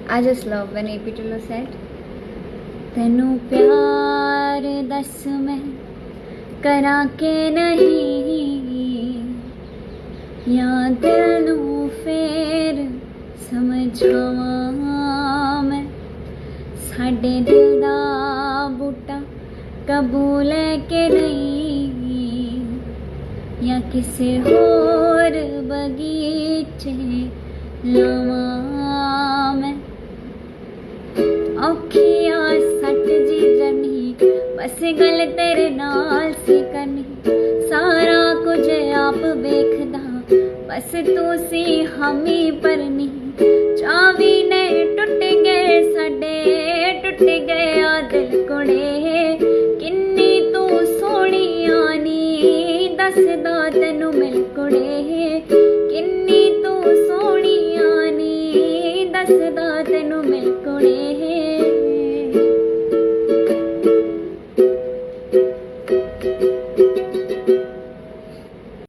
I just love when AP Dillon said, "तैनू प्यार दस मैं करा के नहीं, या दिल नू फेर समझावां मैं, साडे दिल दा बूटा कबूल है के नहीं, या किसे होर बगीचे लावां मैं। औखिया सट जी जनी बस गल तेरे नाल सी करनी, सारा कुछ आप वेखदा बस तू सी हामी भरनी। चावी ने टुट गए साडे टुट गया दिल कुड़े, किन्नी तू सोहणिया नी दसदा तैनू मिल कुड़े, किन्नी तू सोहणिया नी दसदा तैनू मिल कुड़े।